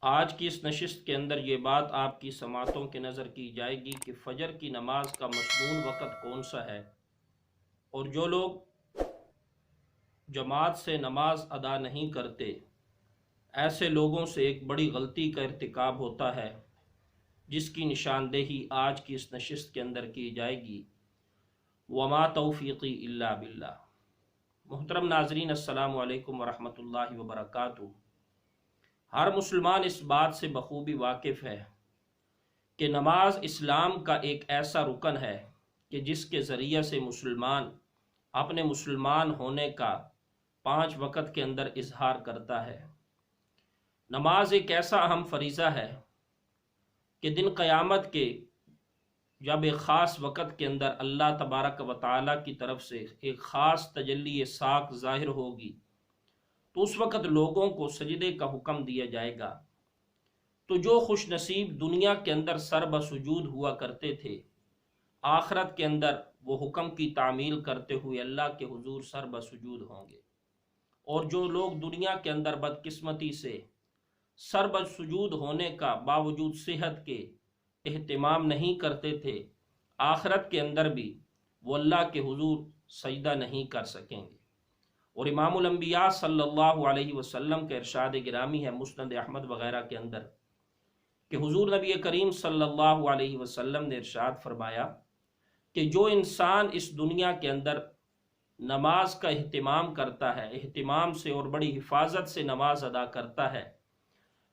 آج کی اس نشست کے اندر یہ بات آپ کی سماعتوں کے نظر کی جائے گی کہ فجر کی نماز کا مسنون وقت کون سا ہے، اور جو لوگ جماعت سے نماز ادا نہیں کرتے ایسے لوگوں سے ایک بڑی غلطی کا ارتکاب ہوتا ہے، جس کی نشاندہی آج کی اس نشست کے اندر کی جائے گی۔ وما توفیقی الا باللہ۔ محترم ناظرین، السلام علیکم ورحمۃ اللہ وبرکاتہ۔ ہر مسلمان اس بات سے بخوبی واقف ہے کہ نماز اسلام کا ایک ایسا رکن ہے کہ جس کے ذریعے سے مسلمان اپنے مسلمان ہونے کا 5 وقت کے اندر اظہار کرتا ہے۔ نماز ایک ایسا اہم فریضہ ہے کہ دن قیامت کے جب ایک خاص وقت کے اندر اللہ تبارک و تعالیٰ کی طرف سے ایک خاص تجلی ساق ظاہر ہوگی تو اس وقت لوگوں کو سجدے کا حکم دیا جائے گا۔ تو جو خوش نصیب دنیا کے اندر سر بسجود ہوا کرتے تھے، آخرت کے اندر وہ حکم کی تعمیل کرتے ہوئے اللہ کے حضور سر بسجود ہوں گے، اور جو لوگ دنیا کے اندر بدقسمتی سے سر بسجود ہونے کا باوجود صحت کے اہتمام نہیں کرتے تھے، آخرت کے اندر بھی وہ اللہ کے حضور سجدہ نہیں کر سکیں گے۔ اور امام الانبیاء صلی اللہ علیہ وسلم کا ارشاد گرامی ہے مسند احمد وغیرہ کے اندر کہ حضور نبی کریم صلی اللہ علیہ وسلم نے ارشاد فرمایا کہ جو انسان اس دنیا کے اندر نماز کا اہتمام کرتا ہے، اہتمام سے اور بڑی حفاظت سے نماز ادا کرتا ہے،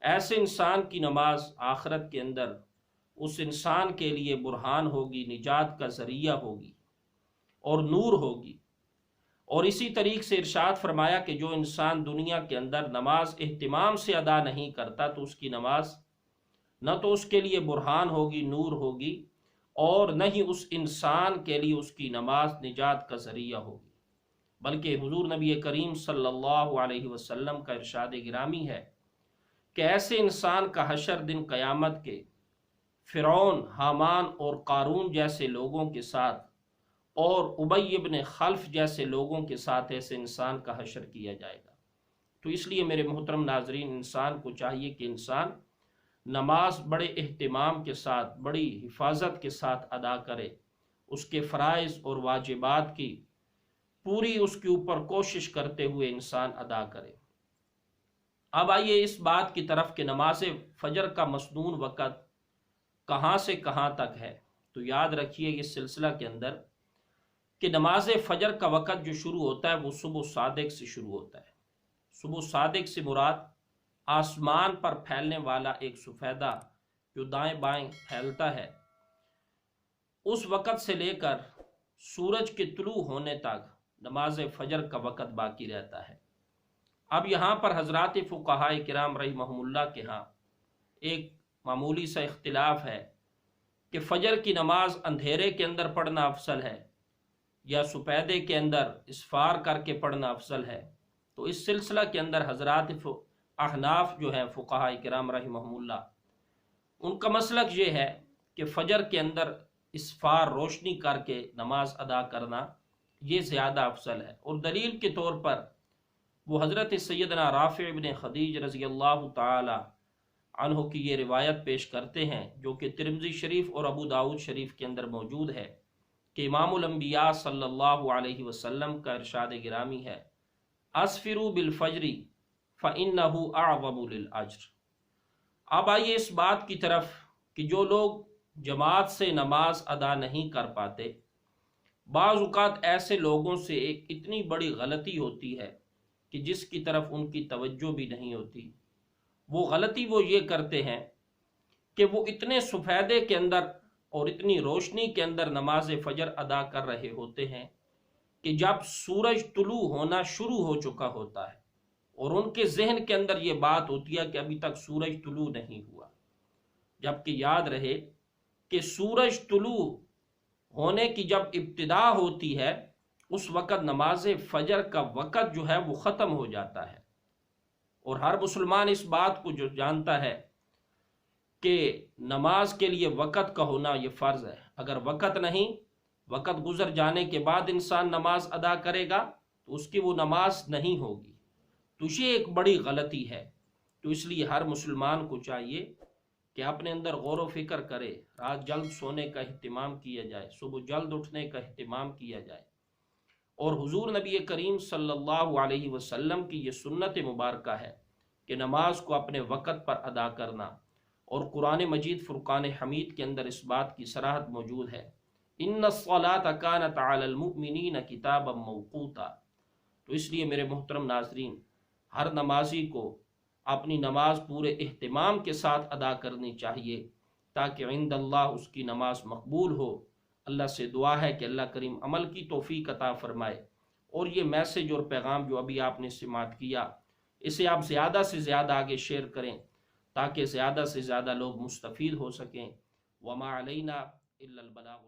ایسے انسان کی نماز آخرت کے اندر اس انسان کے لیے برہان ہوگی، نجات کا ذریعہ ہوگی اور نور ہوگی۔ اور اسی طریقے سے ارشاد فرمایا کہ جو انسان دنیا کے اندر نماز اہتمام سے ادا نہیں کرتا تو اس کی نماز نہ تو اس کے لیے برہان ہوگی، نور ہوگی، اور نہ ہی اس انسان کے لیے اس کی نماز نجات کا ذریعہ ہوگی، بلکہ حضور نبی کریم صلی اللہ علیہ وسلم کا ارشاد گرامی ہے کہ ایسے انسان کا حشر دن قیامت کے فرعون، حامان اور قارون جیسے لوگوں کے ساتھ اور ابی ابن خلف جیسے لوگوں کے ساتھ ایسے انسان کا حشر کیا جائے گا۔ تو اس لیے میرے محترم ناظرین، انسان کو چاہیے کہ انسان نماز بڑے اہتمام کے ساتھ، بڑی حفاظت کے ساتھ ادا کرے، اس کے فرائض اور واجبات کی پوری اس کے اوپر کوشش کرتے ہوئے انسان ادا کرے۔ اب آئیے اس بات کی طرف کہ نماز فجر کا مسنون وقت کہاں سے کہاں تک ہے۔ تو یاد رکھیے اس سلسلہ کے اندر کہ نماز فجر کا وقت جو شروع ہوتا ہے وہ صبح صادق سے شروع ہوتا ہے۔ صبح صادق سے مراد آسمان پر پھیلنے والا ایک سفیدہ جو دائیں بائیں پھیلتا ہے، اس وقت سے لے کر سورج کے طلوع ہونے تک نماز فجر کا وقت باقی رہتا ہے۔ اب یہاں پر حضرات فقہاء کرام رحمہم اللہ کے ہاں ایک معمولی سا اختلاف ہے کہ فجر کی نماز اندھیرے کے اندر پڑھنا افضل ہے یا سپیدے کے اندر اسفار کر کے پڑھنا افضل ہے۔ تو اس سلسلہ کے اندر حضرات احناف جو ہیں فقہاء کرام رحمہم اللہ، ان کا مسلک یہ ہے کہ فجر کے اندر اسفار روشنی کر کے نماز ادا کرنا یہ زیادہ افضل ہے، اور دلیل کے طور پر وہ حضرت سیدنا رافع بن خدیج رضی اللہ تعالی عنہ کی یہ روایت پیش کرتے ہیں جو کہ ترمذی شریف اور ابو داؤد شریف کے اندر موجود ہے کہ امام الانبیاء صلی اللہ علیہ وسلم کا ارشاد گرامی ہے اسفروا بالفجر فإنہ اعظم للأجر۔ اب آئیے اس بات کی طرف کہ جو لوگ جماعت سے نماز ادا نہیں کر پاتے، بعض اوقات ایسے لوگوں سے ایک اتنی بڑی غلطی ہوتی ہے کہ جس کی طرف ان کی توجہ بھی نہیں ہوتی۔ وہ غلطی وہ یہ کرتے ہیں کہ وہ اتنے سفیدے کے اندر اور اتنی روشنی کے اندر نماز فجر ادا کر رہے ہوتے ہیں کہ جب سورج طلوع ہونا شروع ہو چکا ہوتا ہے اور ان کے ذہن کے اندر یہ بات ہوتی ہے کہ ابھی تک سورج طلوع نہیں ہوا، جبکہ یاد رہے کہ سورج طلوع ہونے کی جب ابتدا ہوتی ہے اس وقت نماز فجر کا وقت جو ہے وہ ختم ہو جاتا ہے۔ اور ہر مسلمان اس بات کو جو جانتا ہے کہ نماز کے لیے وقت کا ہونا یہ فرض ہے۔ اگر وقت نہیں، وقت گزر جانے کے بعد انسان نماز ادا کرے گا تو اس کی وہ نماز نہیں ہوگی۔ تو یہ ایک بڑی غلطی ہے تو اس لیے ہر مسلمان کو چاہیے کہ اپنے اندر غور و فکر کرے، رات جلد سونے کا اہتمام کیا جائے، صبح جلد اٹھنے کا اہتمام کیا جائے، اور حضور نبی کریم صلی اللہ علیہ وسلم کی یہ سنت مبارکہ ہے کہ نماز کو اپنے وقت پر ادا کرنا، اور قرآن مجید فرقان حمید کے اندر اس بات کی صراحت موجود ہے، ان الصلاۃ کانت علی المؤمنین کتابا موقوتا۔ تو اس لیے میرے محترم ناظرین، ہر نمازی کو اپنی نماز پورے اہتمام کے ساتھ ادا کرنی چاہیے تاکہ عند اللہ اس کی نماز مقبول ہو۔ اللہ سے دعا ہے کہ اللہ کریم عمل کی توفیق عطا فرمائے، اور یہ میسج اور پیغام جو ابھی آپ نے سماعت کیا، اسے آپ زیادہ سے زیادہ آگے شیئر کریں تاکہ زیادہ سے زیادہ لوگ مستفید ہو سکیں۔ وما علینا الا البلاغ